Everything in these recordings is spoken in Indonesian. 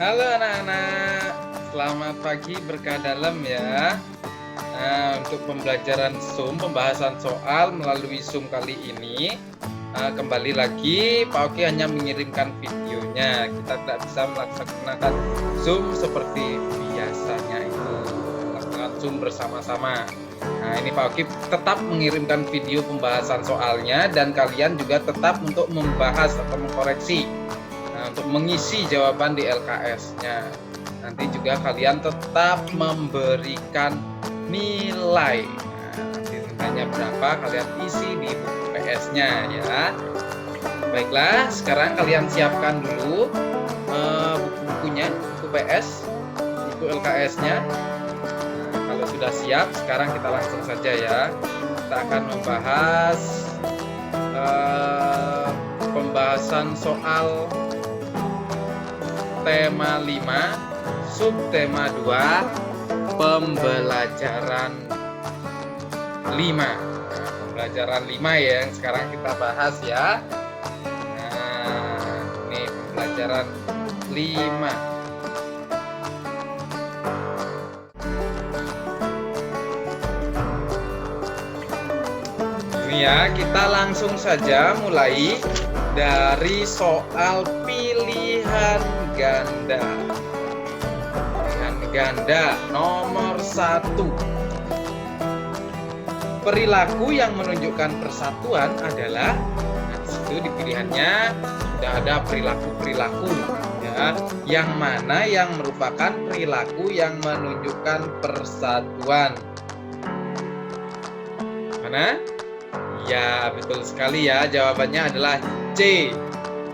Halo anak-anak, selamat pagi berkah dalam ya. Nah, untuk pembelajaran Zoom, pembahasan soal melalui Zoom kali ini, kembali lagi Pak Oki hanya mengirimkan videonya. Kita tidak bisa melaksanakan Zoom seperti biasanya itu, melakukan Zoom bersama-sama. Nah, ini Pak Oki tetap mengirimkan video pembahasan soalnya dan kalian juga tetap untuk membahas atau mengkoreksi. Untuk mengisi jawaban di LKS-nya. Nanti juga kalian tetap memberikan nilai. Nah, nanti nilainya berapa kalian isi di buku PS-nya ya. Baiklah, sekarang kalian siapkan dulu buku-bukunya, buku PS, buku LKS-nya. Nah, kalau sudah siap, sekarang kita langsung saja ya. Kita akan membahas pembahasan soal tema 5, subtema 2, pembelajaran 5. Nah, pembelajaran 5 ya yang sekarang kita bahas ya. Nah, ini pembelajaran 5. Ini ya, kita langsung saja mulai dari soal pilihan ganda. Pilihan ganda nomor 1. Perilaku yang menunjukkan persatuan adalah, nah disitu di pilihannya sudah ada perilaku-perilaku ya, yang mana yang merupakan perilaku yang menunjukkan persatuan. Mana? Ya, betul sekali ya. Jawabannya adalah C.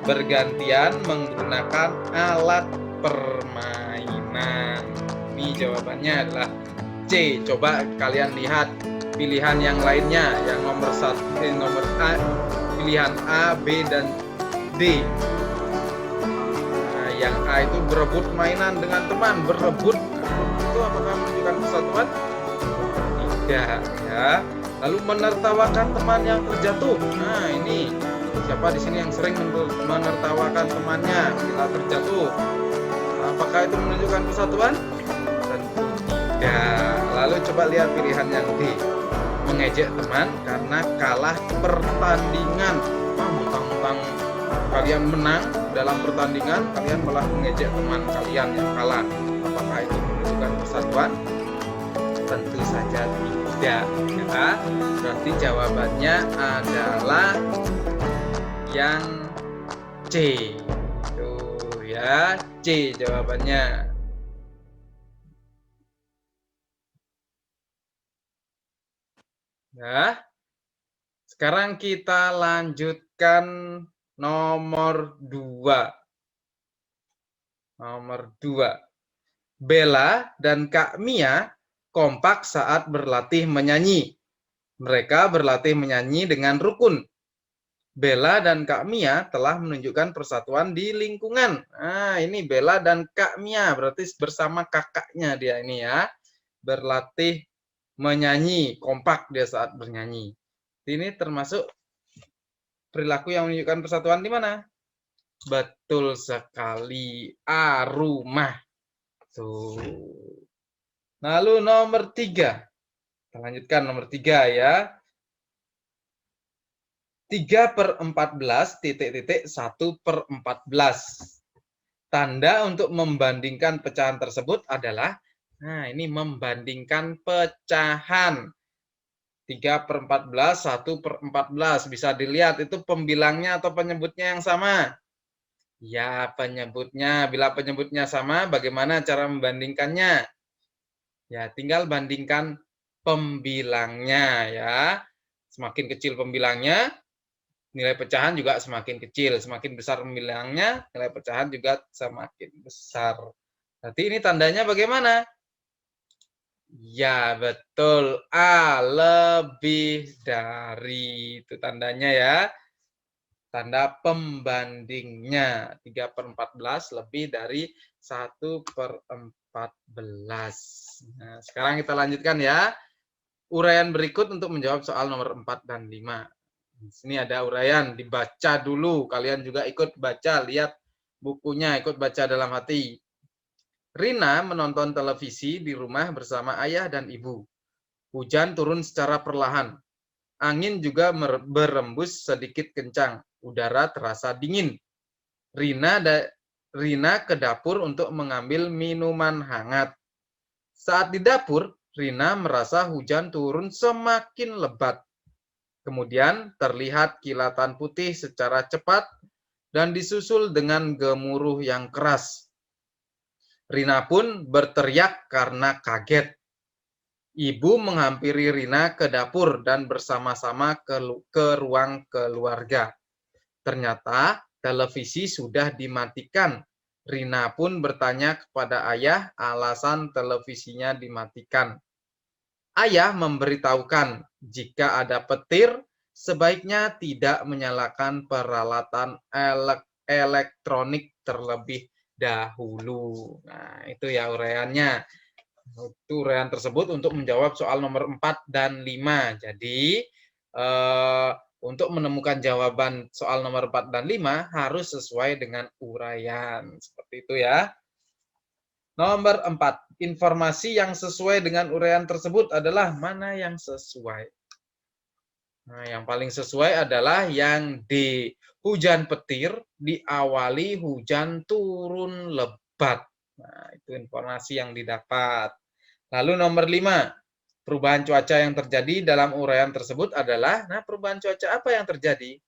Bergantian menggunakan alat permainan. Ini jawabannya adalah C. Coba kalian lihat pilihan yang lainnya, yang nomor 1, nomor A, pilihan A, B, dan D. Nah, yang A itu berebut mainan dengan teman, berebut. Itu apakah menunjukkan persatuan? Tidak ya. Lalu menertawakan teman yang terjatuh. Nah, ini siapa di sini yang sering menertawakan temannya bila terjatuh? Apakah itu menunjukkan persatuan? Tentu tidak. Lalu coba lihat pilihan yang D. Mengejek teman karena kalah pertandingan. Mentang-mentang kalian menang dalam pertandingan, kalian malah mengejek teman kalian yang kalah. Apakah itu menunjukkan persatuan? Tentu saja tidak ya. Berarti jawabannya adalah yang C. Tuh ya, C jawabannya. Ya. Sekarang kita lanjutkan nomor 2. Nomor 2. Bella dan Kak Mia kompak saat berlatih menyanyi. Mereka berlatih menyanyi dengan rukun. Bella dan Kak Mia telah menunjukkan persatuan di lingkungan. Nah, ini Bella dan Kak Mia, berarti bersama kakaknya dia ini ya. Berlatih menyanyi, kompak dia saat bernyanyi. Ini termasuk perilaku yang menunjukkan persatuan di mana? Betul sekali, A, rumah. Tuh. Lalu nomor 3. Kita lanjutkan nomor 3 ya. 3/14 titik-titik 1/14. Tanda untuk membandingkan pecahan tersebut adalah, nah ini membandingkan pecahan. 3/14, 1/14. Bisa dilihat itu pembilangnya atau penyebutnya yang sama. Ya, penyebutnya. Bila penyebutnya sama, bagaimana cara membandingkannya? Ya, tinggal bandingkan pembilangnya ya. Semakin kecil pembilangnya, nilai pecahan juga semakin kecil. Semakin besar pembilangnya, nilai pecahan juga semakin besar. Berarti ini tandanya bagaimana? Ya, betul. A, lebih dari. Itu tandanya ya. Tanda pembandingnya. 3/14 lebih dari 1/14. Nah, sekarang kita lanjutkan ya. Uraian berikut untuk menjawab soal nomor 4 dan 5. Di sini ada uraian, dibaca dulu. Kalian juga ikut baca, lihat bukunya, ikut baca dalam hati. Rina menonton televisi di rumah bersama ayah dan ibu. Hujan turun secara perlahan. Angin juga berembus sedikit kencang. Udara terasa dingin. Rina ke dapur untuk mengambil minuman hangat. Saat di dapur, Rina merasa hujan turun semakin lebat. Kemudian terlihat kilatan putih secara cepat dan disusul dengan gemuruh yang keras. Rina pun berteriak karena kaget. Ibu menghampiri Rina ke dapur dan bersama-sama ke ruang keluarga. Ternyata televisi sudah dimatikan. Rina pun bertanya kepada ayah alasan televisinya dimatikan. Ayah memberitahukan jika ada petir, sebaiknya tidak menyalakan peralatan elektronik terlebih dahulu. Nah, itu ya uraiannya. Itu uraian tersebut untuk menjawab soal nomor 4 dan 5. Jadi, untuk menemukan jawaban soal nomor 4 dan 5 harus sesuai dengan uraian. Seperti itu ya. Nomor 4. Informasi yang sesuai dengan uraian tersebut adalah mana yang sesuai? Nah, yang paling sesuai adalah yang D. Hujan petir diawali hujan turun lebat. Nah, itu informasi yang didapat. Lalu nomor 5. Perubahan cuaca yang terjadi dalam uraian tersebut adalah, nah perubahan cuaca apa yang terjadi?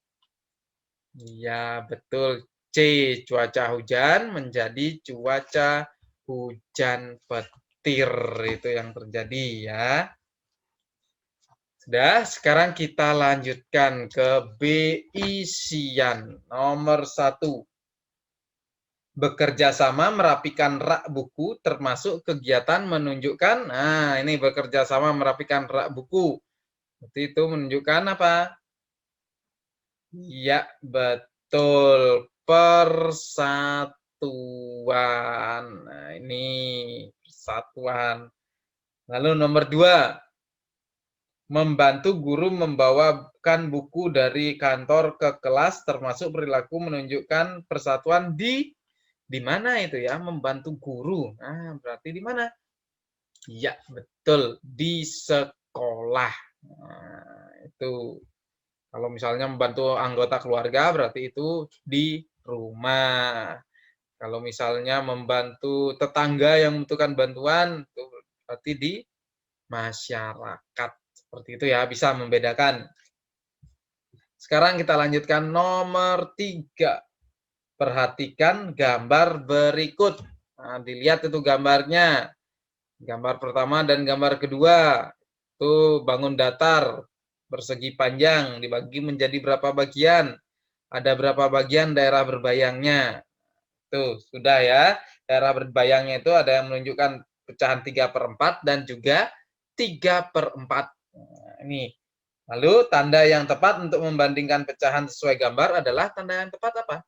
Iya, betul. C. Cuaca hujan menjadi cuaca hujan petir. Itu yang terjadi ya. Sudah, sekarang kita lanjutkan ke B. Isian. Nomor 1. Bekerja sama merapikan rak buku termasuk kegiatan menunjukkan. Nah, ini bekerja sama merapikan rak buku. Berarti itu menunjukkan apa? Ya, betul. Persatuan. Nah, ini persatuan. Lalu nomor 2. Membantu guru membawakan buku dari kantor ke kelas termasuk perilaku menunjukkan persatuan di mana itu ya? Membantu guru. Nah, berarti di mana? Iya, betul. Di sekolah. Nah, itu. Kalau misalnya membantu anggota keluarga berarti itu di rumah. Kalau misalnya membantu tetangga yang membutuhkan bantuan itu berarti di masyarakat. Seperti itu ya, bisa membedakan. Sekarang kita lanjutkan nomor 3. Perhatikan gambar berikut. Nah, dilihat itu gambarnya. Gambar pertama dan gambar kedua. Itu bangun datar, bersegi panjang, dibagi menjadi berapa bagian. Ada berapa bagian daerah berbayangnya. Tuh, sudah ya. Daerah berbayangnya itu ada yang menunjukkan pecahan 3/4 dan juga 3/4. Nah, ini. Lalu tanda yang tepat untuk membandingkan pecahan sesuai gambar adalah tanda yang tepat apa?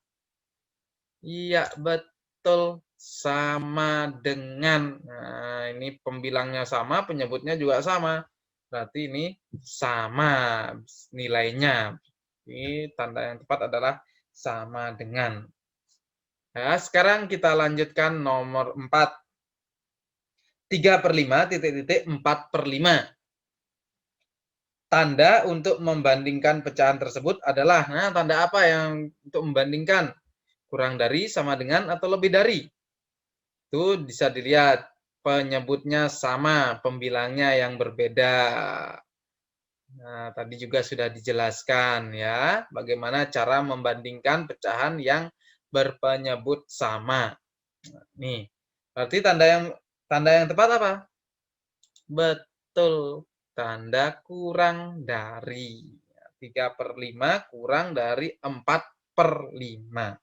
Iya, betul. Sama dengan. Nah, ini pembilangnya sama, penyebutnya juga sama. Berarti ini sama nilainya. Ini tanda yang tepat adalah sama dengan. Nah, sekarang kita lanjutkan nomor 4. 3/5, titik-titik 4/5. Tanda untuk membandingkan pecahan tersebut adalah, nah tanda apa yang untuk membandingkan? Kurang dari, sama dengan, atau lebih dari? Itu bisa dilihat penyebutnya sama, pembilangnya yang berbeda. Nah, tadi juga sudah dijelaskan ya, bagaimana cara membandingkan pecahan yang berpenyebut sama. Nih, berarti tanda yang tepat apa? Betul, tanda kurang dari. 3/5 kurang dari 4/5.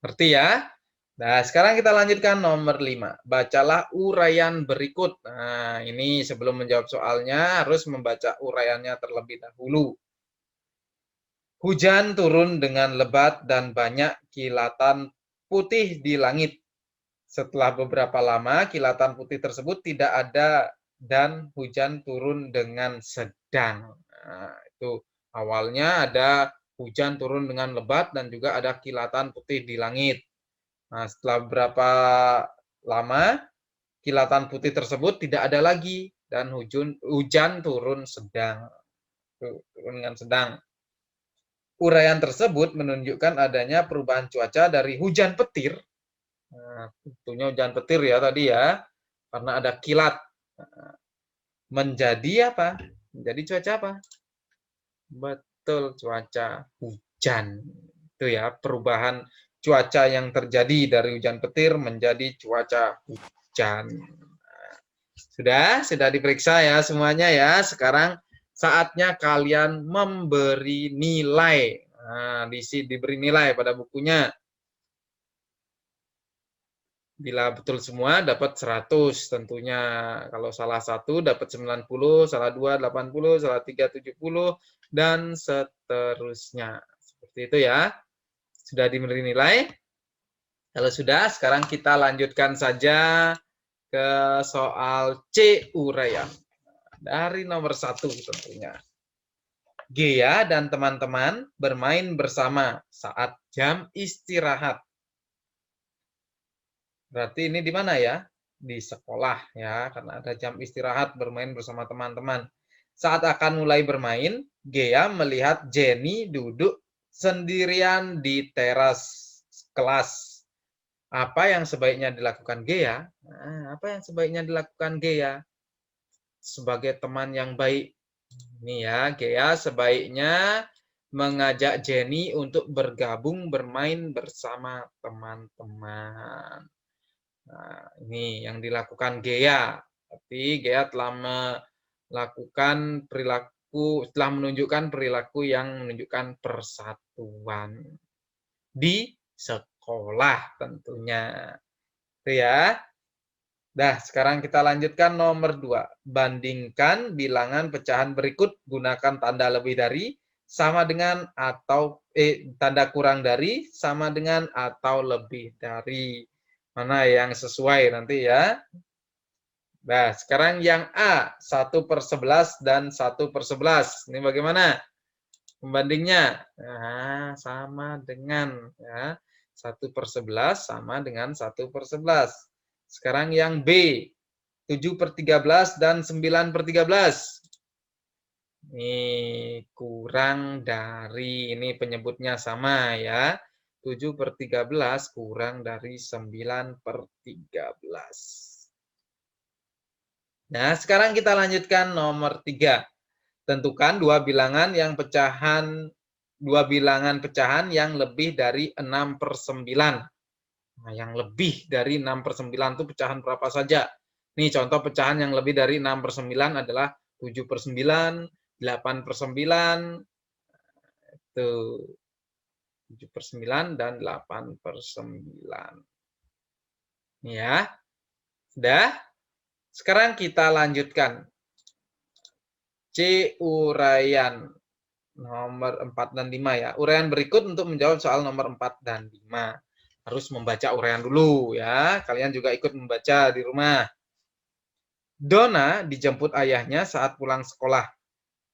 Ngerti ya? Nah, sekarang kita lanjutkan nomor 5. Bacalah uraian berikut. Nah, ini sebelum menjawab soalnya harus membaca uraiannya terlebih dahulu. Hujan turun dengan lebat dan banyak kilatan putih di langit. Setelah beberapa lama, kilatan putih tersebut tidak ada dan hujan turun dengan sedang. Nah, itu awalnya ada hujan turun dengan lebat dan juga ada kilatan putih di langit. Nah, setelah berapa lama kilatan putih tersebut tidak ada lagi dan hujan turun sedang. Turun dengan sedang. Uraian tersebut menunjukkan adanya perubahan cuaca dari hujan petir. Nah, tentunya hujan petir ya tadi ya, karena ada kilat. Menjadi apa? Menjadi cuaca apa? Betul, cuaca hujan. Itu ya, perubahan cuaca yang terjadi dari hujan petir menjadi cuaca hujan. Sudah diperiksa ya semuanya ya. Sekarang saatnya kalian memberi nilai. Nah, diberi nilai pada bukunya. Bila betul semua dapat 100 tentunya. Kalau salah satu dapat 90, salah dua 80, salah tiga 70, dan seterusnya. Seperti itu ya. Sudah diberi nilai? Kalau sudah, sekarang kita lanjutkan saja ke soal C uraian. Dari nomor 1 tentunya. Gea dan teman-teman bermain bersama saat jam istirahat. Berarti ini di mana ya? Di sekolah ya, karena ada jam istirahat bermain bersama teman-teman. Saat akan mulai bermain, Gea melihat Jenny duduk sendirian di teras kelas. Apa yang sebaiknya dilakukan Gea? Nah, apa yang sebaiknya dilakukan Gea? Sebagai teman yang baik. Ini ya, Gea sebaiknya mengajak Jenny untuk bergabung bermain bersama teman-teman. Nah, ini yang dilakukan Gea. Tapi Gea telah melakukan perilaku, telah menunjukkan perilaku yang menunjukkan persatuan di sekolah tentunya. Itu ya. Nah, sekarang kita lanjutkan nomor 2. Bandingkan bilangan pecahan berikut, gunakan tanda lebih dari, sama dengan atau tanda kurang dari, sama dengan atau lebih dari. Mana yang sesuai nanti ya. Nah, sekarang yang A, 1/11 dan 1/11. Ini bagaimana pembandingnya? Nah, sama dengan ya. 1/11 sama dengan 1/11. Sekarang yang B, 7/13 dan 9/13. Ini kurang dari, ini penyebutnya sama ya. 7/13 kurang dari 9/13. Nah, sekarang kita lanjutkan nomor 3. Tentukan dua bilangan pecahan yang lebih dari 6/9. Nah, yang lebih dari 6/9 itu pecahan berapa saja? Nih, contoh pecahan yang lebih dari 6/9 adalah 7/9, 8/9, itu 7/9 dan 8/9. Ini ya. Sudah? Sekarang kita lanjutkan. C uraian nomor 4 dan 5 ya. Uraian berikut untuk menjawab soal nomor 4 dan 5. Harus membaca uraian dulu ya. Kalian juga ikut membaca di rumah. Donna dijemput ayahnya saat pulang sekolah.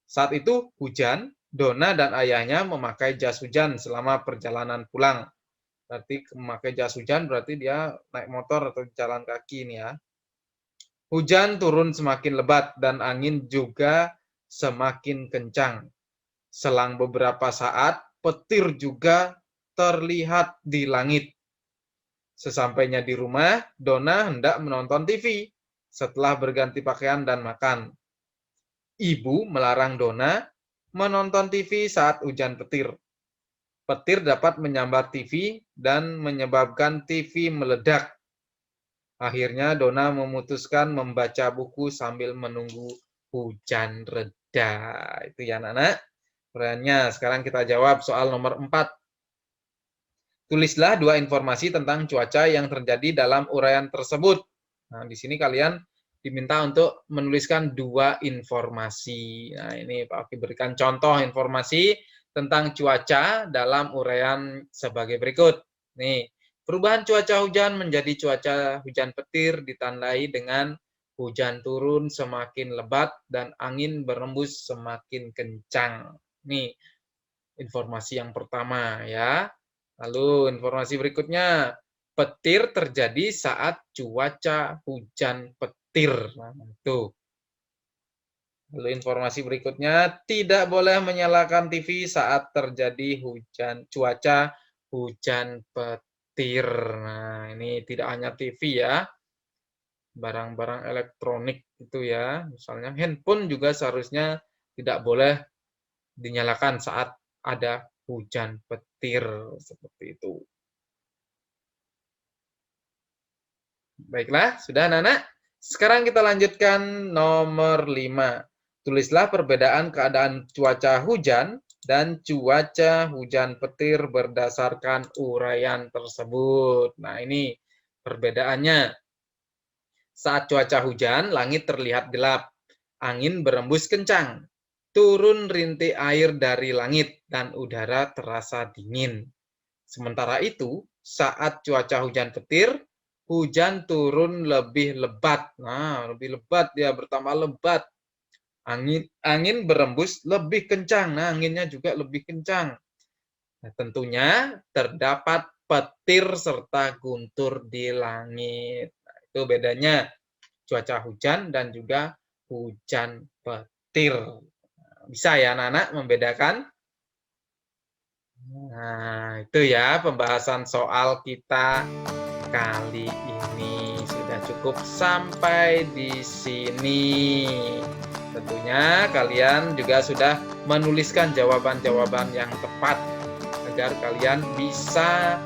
Saat itu hujan, Donna dan ayahnya memakai jas hujan selama perjalanan pulang. Berarti memakai jas hujan berarti dia naik motor atau jalan kaki nih ya. Hujan turun semakin lebat dan angin juga semakin kencang. Selang beberapa saat, petir juga terlihat di langit. Sesampainya di rumah, Donna hendak menonton TV setelah berganti pakaian dan makan. Ibu melarang Donna menonton TV saat hujan petir. Petir dapat menyambar TV dan menyebabkan TV meledak. Akhirnya Donna memutuskan membaca buku sambil menunggu hujan reda. Itu ya anak-anak. Perannya. Sekarang kita jawab soal nomor 4. Tulislah 2 informasi tentang cuaca yang terjadi dalam uraian tersebut. Nah, di sini kalian diminta untuk menuliskan 2 informasi. Nah, ini Pak Oki berikan contoh informasi tentang cuaca dalam uraian sebagai berikut. Nih, perubahan cuaca hujan menjadi cuaca hujan petir ditandai dengan hujan turun semakin lebat dan angin berembus semakin kencang. Nih, informasi yang pertama ya. Lalu informasi berikutnya, Petir terjadi saat cuaca hujan petir. Nah, itu. Lalu informasi berikutnya, tidak boleh menyalakan TV saat terjadi cuaca hujan petir. Nah, ini tidak hanya TV ya, barang-barang elektronik itu ya, misalnya handphone juga seharusnya tidak boleh dinyalakan saat ada hujan petir, seperti itu. Baiklah, sudah anak-anak? Sekarang kita lanjutkan nomor 5. Tulislah perbedaan keadaan cuaca hujan dan cuaca hujan petir berdasarkan uraian tersebut. Nah, ini perbedaannya. Saat cuaca hujan, langit terlihat gelap. Angin berembus kencang. Turun rintik air dari langit dan udara terasa dingin. Sementara itu, saat cuaca hujan petir, hujan turun lebih lebat. Nah, lebih lebat ya, bertambah lebat. Angin berembus lebih kencang. Nah, anginnya juga lebih kencang. Nah, tentunya terdapat petir serta guntur di langit. Nah, itu bedanya cuaca hujan dan juga hujan petir. Bisa ya anak-anak membedakan? Nah, itu ya pembahasan soal kita kali ini. Sudah cukup sampai di sini. Tentunya kalian juga sudah menuliskan jawaban-jawaban yang tepat agar kalian bisa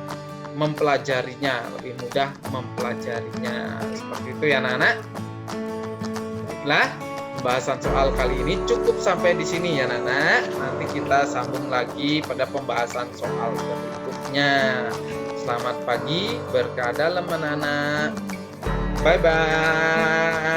mempelajarinya, lebih mudah mempelajarinya. Seperti itu ya anak-anak. Baiklah, pembahasan soal kali ini cukup sampai di sini ya anak-anak. Nanti kita sambung lagi pada pembahasan soal berikutnya. Selamat pagi, berkah dalam anak-anak. Bye-bye.